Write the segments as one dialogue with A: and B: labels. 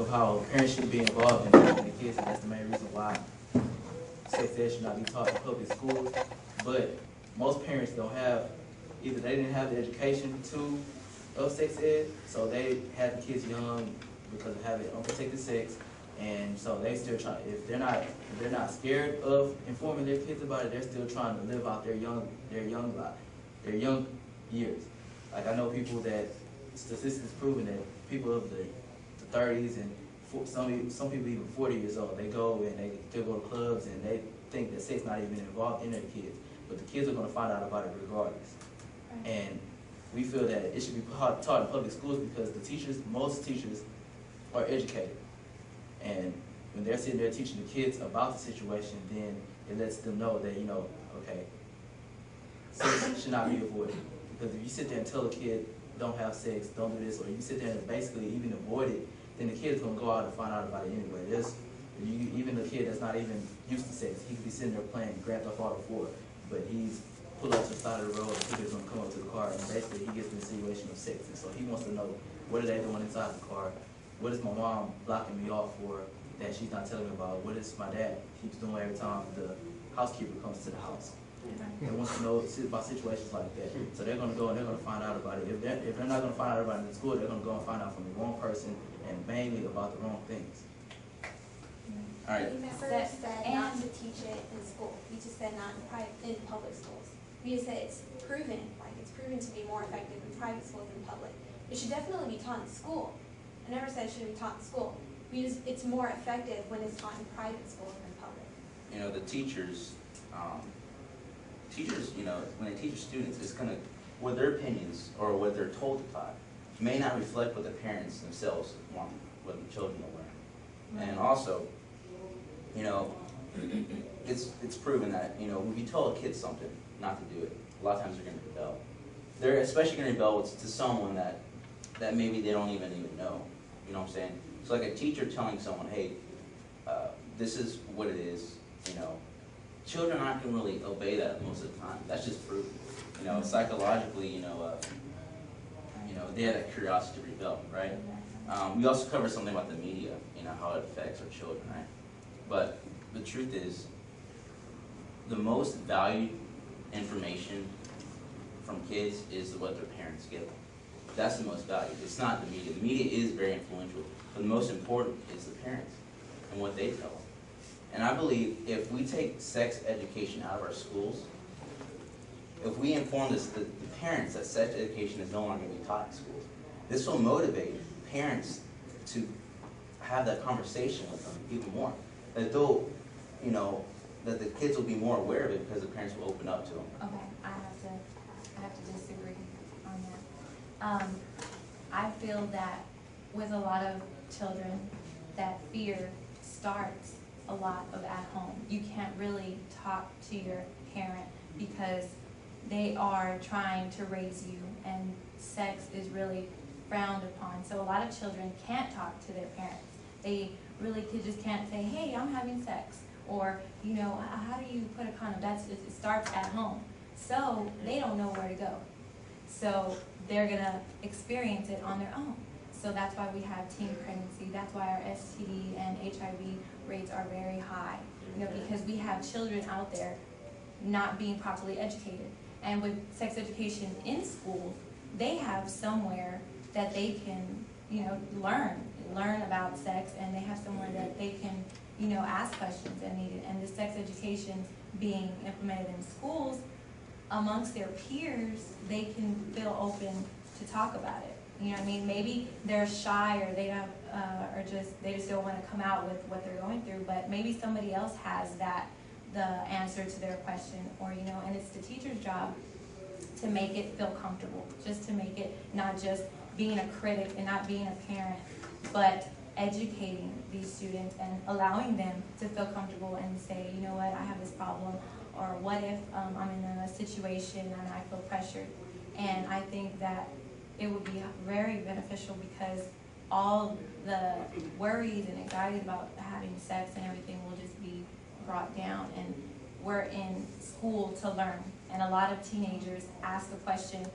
A: of how parents should be involved in teaching the kids, and that's the main reason why sex ed should not be taught in public schools. But most parents don't have, either they didn't have the education of sex ed, so they had the kids young because of having unprotected sex, and so they still try. If they're not scared of informing their kids about it, they're still trying to live out their young years. Like I know people that statistics proving that people of the 30s and some people even 40 years old, they go and they go to clubs and they think that sex not even involved in their kids, but the kids are going to find out about it regardless. Right. And we feel that it should be taught in public schools because most teachers are educated, and when they're sitting there teaching the kids about the situation, then it lets them know that, okay, sex should not be avoided. Because if you sit there and tell a kid, don't have sex, don't do this, or you sit there and basically even avoid it, then the kid's going to go out and find out about it anyway. Even the kid that's not even used to sex, he could be sitting there playing Grand Theft Auto 4, but he's pulled up to the side of the road and he's going to come up to the car, and basically he gets an insinuation of sex. And so he wants to know, what are they doing inside the car? What is my mom blocking me off for that she's not telling me about? What is my dad keeps doing every time the housekeeper comes to the house? They want to know about situations like that. So they're going to go and they're going to find out about it. If they're not going to find out about it in school, they're going to go and find out from the wrong person and mainly about the wrong things.
B: All right.
C: We never said not to teach it in school. We just said not in public schools. We just said it's proven to be more effective in private schools than public. It should definitely be taught in school. I never said it shouldn't be taught in school. It's more effective when it's taught in private schools than public.
B: The teachers, when they teach students, it's going to, what their opinions or what they're told to taught may not reflect what the parents themselves want, what the children will learn. Right. And also, it's proven that, when you tell a kid something not to do it, a lot of times they're going to rebel. They're especially going to rebel to someone that maybe they don't even know. You know what I'm saying? So like a teacher telling someone, hey, this is what it is, children aren't going to really obey that most of the time. That's just proven. Psychologically, they had a curiosity to rebel, right? We also covered something about the media, how it affects our children, right? But the truth is, the most valued information from kids is what their parents give them. That's the most valued. It's not the media. The media is very influential, but the most important is the parents and what they tell them. And I believe if we take sex education out of our schools, if we inform the parents that sex education is no longer going to be taught in schools, this will motivate parents to have that conversation with them even more. That they'll, that the kids will be more aware of it because the parents will open up to them.
D: Okay, I have to disagree on that. I feel that with a lot of children, that fear starts a lot of at home. You can't really talk to your parent because they are trying to raise you, and sex is really frowned upon. So a lot of children can't talk to their parents. They really just can't say, hey, I'm having sex, or how do you put a condom? It starts at home. So they don't know where to go. So they're gonna experience it on their own. So that's why we have teen pregnancy. That's why our STD and HIV rates are very high. Because we have children out there not being properly educated. And with sex education in school, they have somewhere that they can, learn about sex, and they have somewhere that they can, ask questions and need it. And the sex education being implemented in schools, amongst their peers, they can feel open to talk about it. You know what I mean? Maybe they're shy, or they don't, they just don't want to come out with what they're going through. But maybe somebody else has the answer to their question, or and it's the teacher's job to make it feel comfortable, just to make it not just being a critic and not being a parent, but educating these students and allowing them to feel comfortable and say, you know what, I have this problem, or what if I'm in a situation and I feel pressured. And I think that it would be very beneficial because all the worries and anxieties about having sex and everything will just be brought down. And we're in school to learn. And a lot of teenagers ask the question,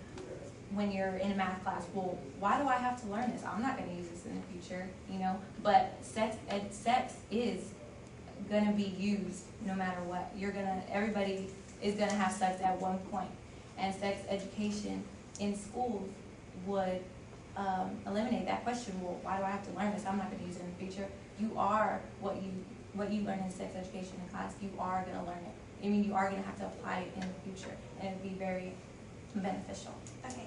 D: when you're in a math class, well, why do I have to learn this? I'm not gonna use this in the future, you know? But sex is gonna be used no matter what. Everybody is gonna have sex at one point. And sex education in schools would eliminate that question. Well, why do I have to learn this? I'm not gonna use it in the future. You are what you learn in sex education in class, you are gonna learn it. I mean, you are gonna have to apply it in the future, and it'd be very beneficial.
C: Okay,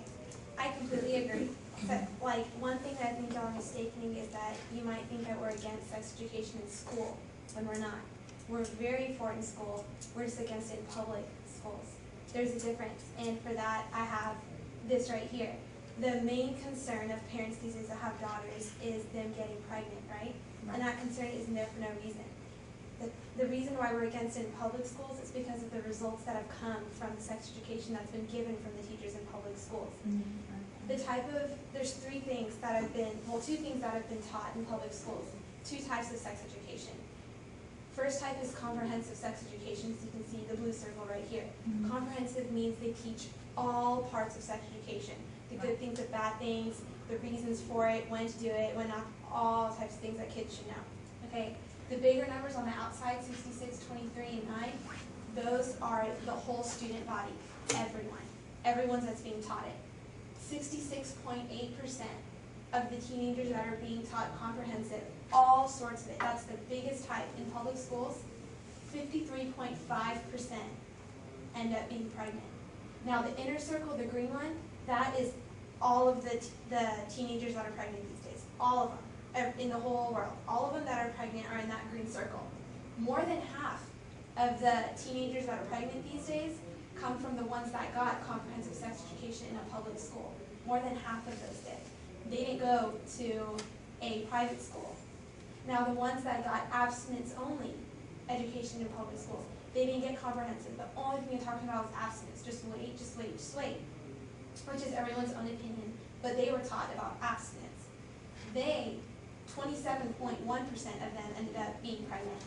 C: I completely agree. But like, one thing that I think y'all are mistaking is that you might think that we're against sex education in school, when we're not. We're very for it in school, we're just against it in public schools. There's a difference, and for that, I have this right here. The main concern of parents these days that have daughters is them getting pregnant, right? And that concern isn't there for no reason. The reason why we're against it in public schools is because of the results that have come from the sex education that's been given from the teachers in public schools. There's two things that have been taught in public schools. Two types of sex education. First type is comprehensive sex education, so you can see the blue circle right here. Comprehensive means they teach all parts of sex education. The good things, the bad things, the reasons for it, when to do it, when not, all types of things that kids should know. Okay? The bigger numbers on the outside, 66, 23, and 9, those are the whole student body, everyone that's being taught it. 66.8% of the teenagers that are being taught comprehensive, all sorts of it, that's the biggest type in public schools. 53.5% end up being pregnant. Now the inner circle, the green one, that is all of the teenagers that are pregnant these days, all of them. In the whole world. All of them that are pregnant are in that green circle. More than half of the teenagers that are pregnant these days come from the ones that got comprehensive sex education in a public school. More than half of those did. They didn't go to a private school. Now the ones that got abstinence-only education in public schools, they didn't get comprehensive. The only thing they're talking about is abstinence. Just wait, just wait, just wait. Which is everyone's own opinion, but they were taught about abstinence. 27.1% of them ended up being pregnant.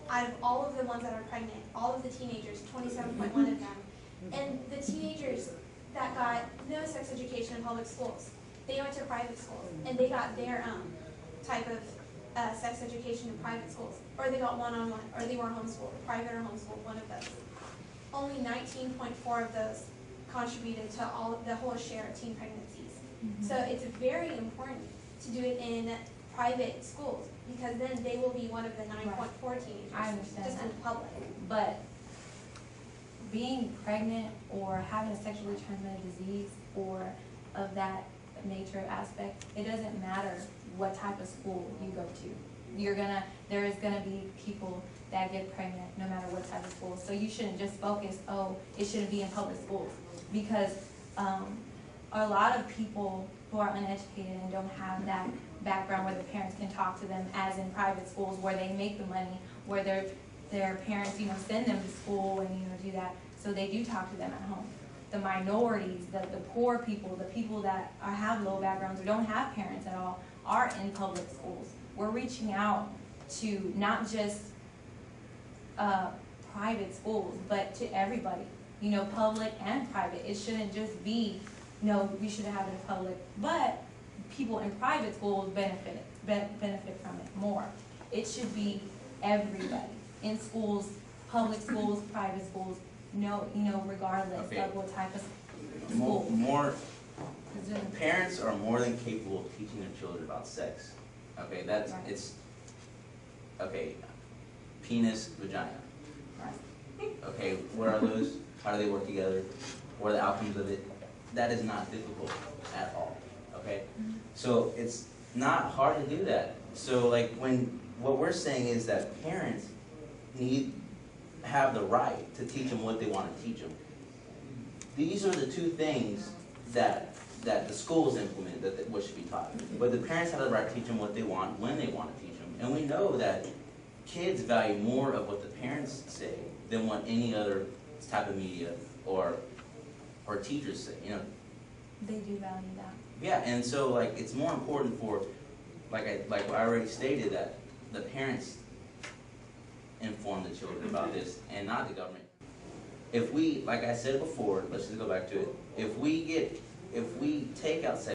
C: Out of all of the ones that are pregnant, all of the teenagers, 27.1 of them. And the teenagers that got no sex education in public schools, they went to private schools, and they got their own type of sex education in private schools. Or they got one-on-one, or they were homeschooled, private or homeschooled, one of those. Only 19.4 of those contributed to the whole share of teen pregnancies. So it's very important to do it in private schools, because then they will be one of the 9.4 teenagers.
D: I understand
C: just
D: that.
C: in public.
D: But being pregnant or having a sexually transmitted disease or of that nature aspect, it doesn't matter what type of school you go to. There is gonna be people that get pregnant no matter what type of school. So you shouldn't just focus, oh, it shouldn't be in public schools, because a lot of people who are uneducated and don't have that background where the parents can talk to them, as in private schools where they make the money, where their parents, send them to school and, do that. So they do talk to them at home. The minorities, the poor people, the people that have low backgrounds or don't have parents at all are in public schools. We're reaching out to not just private schools, but to everybody, public and private. It shouldn't just be, no, we should have it in public, but people in private schools benefit from it more. It should be everybody in schools, public schools, private schools, regardless of what type of school.
B: Parents are more than capable of teaching their children about sex. Okay, penis, vagina.
D: Right.
B: Okay, what are those? How do they work together? What are the outcomes of it? That is not difficult at all. Okay, so it's not hard to do that. So what we're saying is that parents have the right to teach them what they want to teach them. These are the two things that the schools implement, what should be taught. But the parents have the right to teach them what they want, when they want to teach them. And we know that kids value more of what the parents say than what any other type of media or teachers say.
D: They do value that.
B: Yeah, and so it's more important for, like I already stated, that the parents inform the children about this and not the government. If we, like I said before, let's just go back to it. If we get if we take out